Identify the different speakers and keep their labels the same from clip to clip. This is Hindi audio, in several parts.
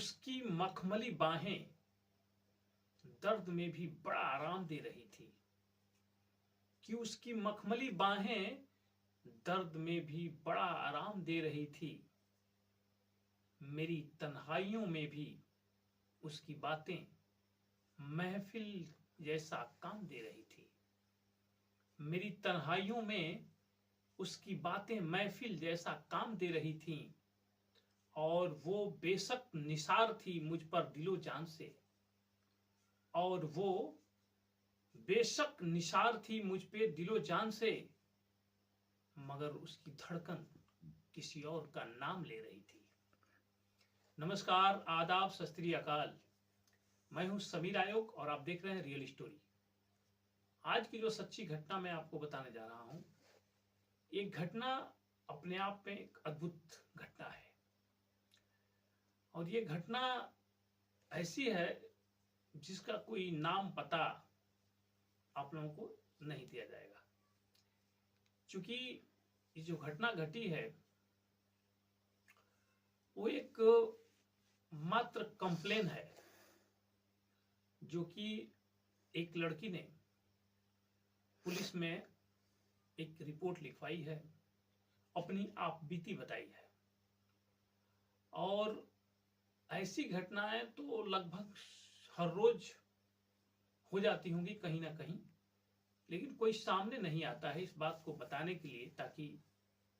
Speaker 1: उसकी मखमली बाहें दर्द में भी बड़ा आराम दे रही थी, कि उसकी मखमली बाहें दर्द में भी बड़ा आराम दे रही थी। मेरी तन्हाइयों में भी उसकी बातें महफिल जैसा काम दे रही थी। मेरी तन्हाइयों में उसकी बातें महफिल जैसा काम दे रही थीं, और वो बेशक निसार थी मुझ पर दिलो जान से, और वो बेशक निसार थी मुझ पे दिलो जान से, मगर उसकी धड़कन किसी और का नाम ले रही थी। नमस्कार, आदाब, सत श्री अकाल। मैं हूं समीर आयोग और आप देख रहे हैं रियल स्टोरी। आज की जो सच्ची घटना मैं आपको बताने जा रहा हूं, एक घटना अपने आप में एक अद्भुत घटना है, और ये घटना ऐसी है जिसका कोई नाम पता आप लोगों को नहीं दिया जाएगा, क्योंकि ये जो घटना घटी है वो एक मात्र कंप्लेन है, जो कि एक लड़की ने पुलिस में एक रिपोर्ट लिखवाई है, अपनी आप बीती बताई है। और ऐसी घटनाएं तो लगभग हर रोज हो जाती होंगी कहीं ना कहीं, लेकिन कोई सामने नहीं आता है इस बात को बताने के लिए, ताकि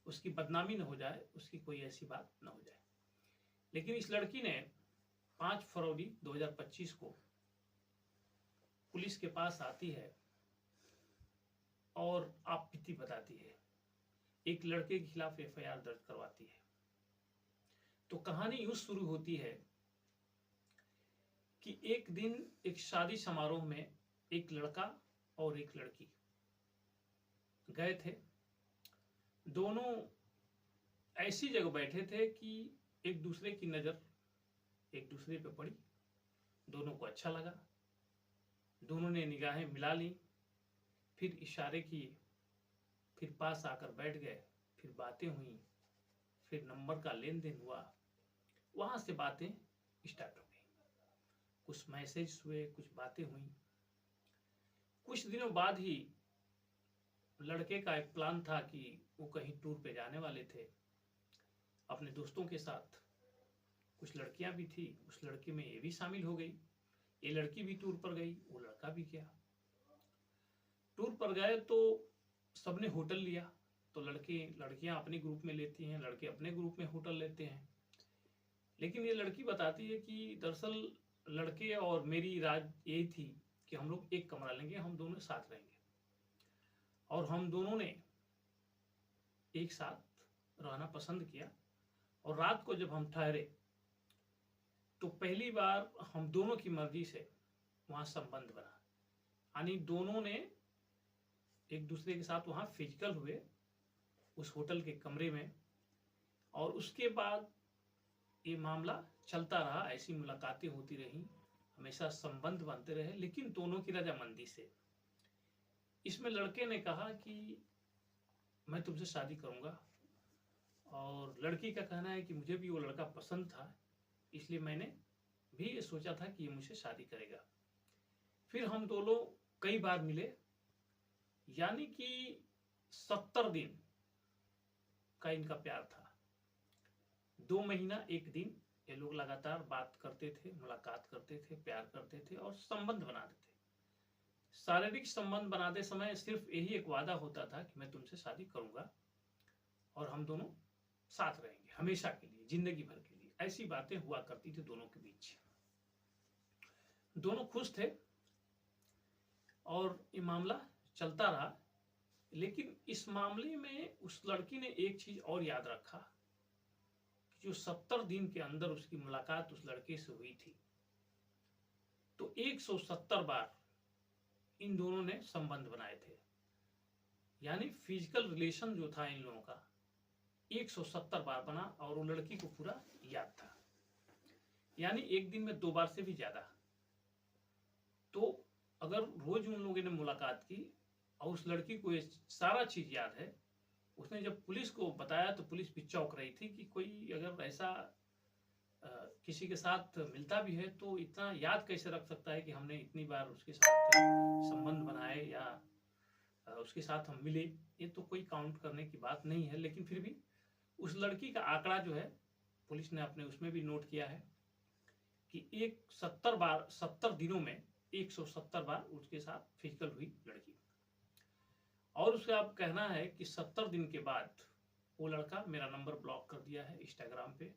Speaker 1: उसकी बदनामी न हो जाए, उसकी कोई ऐसी बात न हो जाए। लेकिन इस लड़की ने 5 फरवरी 2025 को पुलिस के पास आती है और आप बीती बताती है, एक लड़के के खिलाफ एफआईआर दर्ज करवाती है। तो कहानी यूं शुरू होती है कि एक दिन एक शादी समारोह में एक लड़का और एक लड़की गए थे। दोनों ऐसी जगह बैठे थे कि एक दूसरे की नजर एक दूसरे पे पड़ी, दोनों को अच्छा लगा, दोनों ने निगाहें मिला ली, फिर इशारे किए, फिर पास आकर बैठ गए, फिर बातें हुई, फिर नंबर का लेन देन हुआ, वहां से बातें स्टार्ट हो गई, कुछ मैसेज हुए, कुछ बातें हुई। कुछ दिनों बाद ही लड़के का एक प्लान था कि वो कहीं टूर पे जाने वाले थे अपने दोस्तों के साथ। कुछ लड़कियां भी थी, उस लड़की में ये भी शामिल हो गई। ये लड़की भी टूर पर गई, वो लड़का भी गया। टूर पर गए तो सबने होटल लिया, तो लड़कियां अपने ग्रुप में लेती हैं, लड़के अपने ग्रुप में होटल लेते हैं। लेकिन ये लड़की बताती है कि दरअसल लड़के और मेरी राय यही थी कि हम लोग एक कमरा लेंगे, हम दोनों साथ रहेंगे, और हम दोनों ने एक साथ रहना पसंद किया। और रात को जब हम ठहरे तो पहली बार हम दोनों की मर्जी से वहां संबंध बना, यानी दोनों ने एक दूसरे के साथ वहां फिजिकल हुए उस होटल के कमरे में। और उसके बाद ये मामला चलता रहा, ऐसी मुलाकातें होती रही, हमेशा संबंध बनते रहे, लेकिन दोनों की रजामंदी से। इसमें लड़के ने कहा कि मैं तुमसे शादी करूंगा, और लड़की का कहना है कि मुझे भी वो लड़का पसंद था, इसलिए मैंने भी ये सोचा था कि ये मुझसे शादी करेगा। फिर हम दोनों कई बार मिले, यानी कि 70 दिन का इनका प्यार था। 2 महीना 1 दिन ये लोग लगातार बात करते थे, मुलाकात करते थे, प्यार करते थे और संबंध बनाते थे। शारीरिक संबंध बनाते समय सिर्फ यही एक वादा होता था कि मैं तुमसे शादी करूंगा और हम दोनों साथ रहेंगे हमेशा के लिए, जिंदगी भर के लिए। ऐसी बातें हुआ करती थी दोनों के बीच। दोनों खुश थे और ये मामला चलता रहा। लेकिन इस मामले में उस लड़की ने एक चीज और याद रखा कि जो 70 दिन के अंदर उसकी मुलाकात उस लड़के से हुई थी, तो 170 बार इन दोनों ने संबंध बनाए थे, यानी फिजिकल रिलेशन जो था इन लोगों का 170 बार बना, और वो लड़की को पूरा याद था, यानी एक दिन में 2 बार से भी ज्यादा। तो अगर रोज उन लोगों ने मुलाकात की और उस लड़की को ये सारा चीज याद है, उसने जब पुलिस को बताया तो पुलिस भी चौंक रही थी कि कोई अगर ऐसा किसी के साथ मिलता भी है तो इतना याद कैसे रख सकता है कि हमने इतनी बार उसके साथ संबंध बनाए या उसके साथ हम मिले। ये तो कोई काउंट करने की बात नहीं है, लेकिन फिर भी उस लड़की का आंकड़ा जो है पुलिस ने अपने उसमें भी नोट किया है कि 70 दिनों में 170 बार उसके साथ फिजिकल हुई लड़की। और उसका आप कहना है कि 70 दिन के बाद वो लड़का मेरा नंबर ब्लॉक कर दिया है इंस्टाग्राम पे,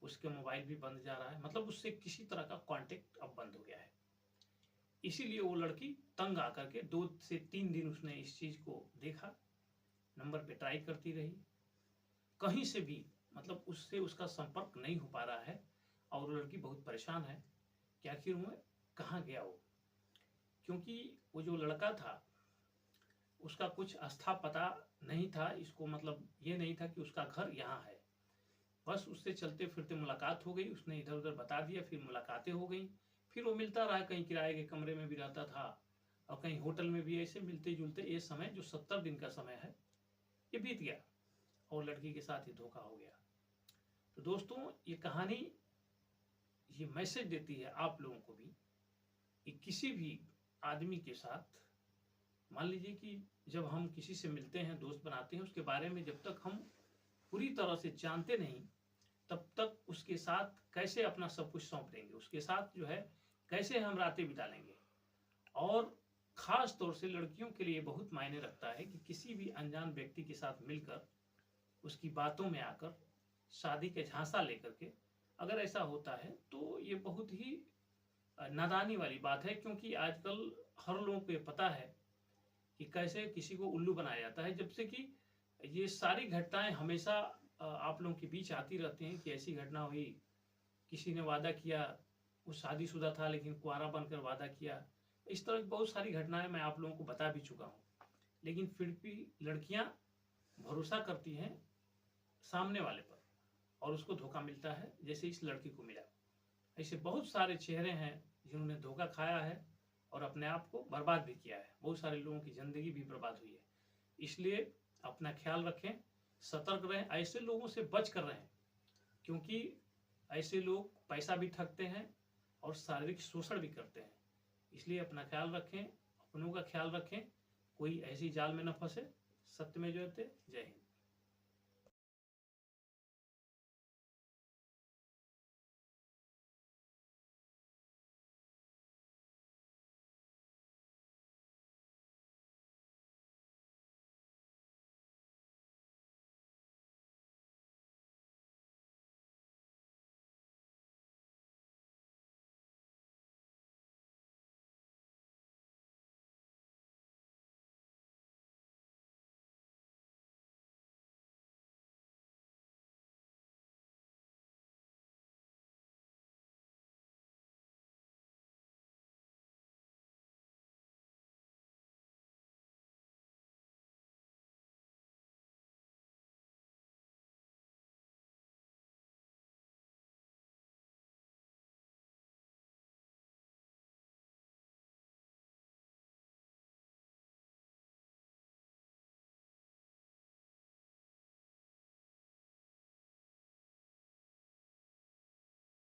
Speaker 1: उसके मोबाइल भी बंद जा रहा है, मतलब उससे किसी तरह का कांटेक्ट अब बंद हो गया है। इसीलिए वो लड़की तंग आकर के 2 से 3 दिन उसने इस चीज को देखा, नंबर पे ट्राई करती रही, कहीं से भी मतलब उससे उसका संपर्क नहीं हो पा रहा है। और वो लड़की बहुत परेशान है कि आखिर वो कहाँ गया वो, क्योंकि वो जो लड़का था उसका कुछ आस्था पता नहीं था इसको, मतलब ये नहीं था कि उसका घर यहाँ है। बस उससे चलते फिरते मुलाकात हो गई, उसने इधर उधर बता दिया, फिर मुलाकातें हो गई, फिर वो मिलता रहा, कहीं किराए के कमरे में भी रहता था और कहीं होटल में भी। ऐसे मिलते जुलते ये समय जो 70 दिन का समय है ये बीत गया और लड़की के साथ ही धोखा हो गया। तो दोस्तों ये कहानी ये मैसेज देती है आप लोगों को भी कि किसी भी आदमी के साथ, मान लीजिए कि जब हम किसी से मिलते हैं, दोस्त बनाते हैं, उसके बारे में जब तक हम पूरी तरह से जानते नहीं तब तक उसके साथ कैसे अपना सब कुछ सौंप देंगे, उसके साथ जो है कैसे हम रातें बिता लेंगे। और खास तौर से लड़कियों के लिए बहुत मायने रखता है कि किसी भी अनजान व्यक्ति के साथ मिलकर उसकी बातों में आकर शादी के झांसा लेकर के अगर ऐसा होता है तो ये बहुत ही नादानी वाली बात है। क्योंकि आजकल हर लोगों को ये पता है कि कैसे किसी को उल्लू बनाया जाता है, जब से कि ये सारी घटनाएं हमेशा आप लोगों के बीच आती रहती हैं कि ऐसी घटना हुई, किसी ने वादा किया, वो शादीशुदा था लेकिन कुंवारा बनकर वादा किया। इस तरह की बहुत सारी घटनाएं मैं आप लोगों को बता भी चुका हूँ, लेकिन फिर भी लड़कियां भरोसा करती हैं सामने वाले पर और उसको धोखा मिलता है, जैसे इस लड़की को मिला। ऐसे बहुत सारे चेहरे हैं जिन्होंने धोखा खाया है और अपने आप को बर्बाद भी किया है, बहुत सारे लोगों की जिंदगी भी बर्बाद हुई है। इसलिए अपना ख्याल रखें, सतर्क रहें, ऐसे लोगों से बच कर रहें, क्योंकि ऐसे लोग पैसा भी ठगते हैं और शारीरिक शोषण भी करते हैं। इसलिए अपना ख्याल रखें, अपनों का ख्याल रखें, कोई ऐसी जाल में न फंसे। सत्य में जयते। जय हिंद।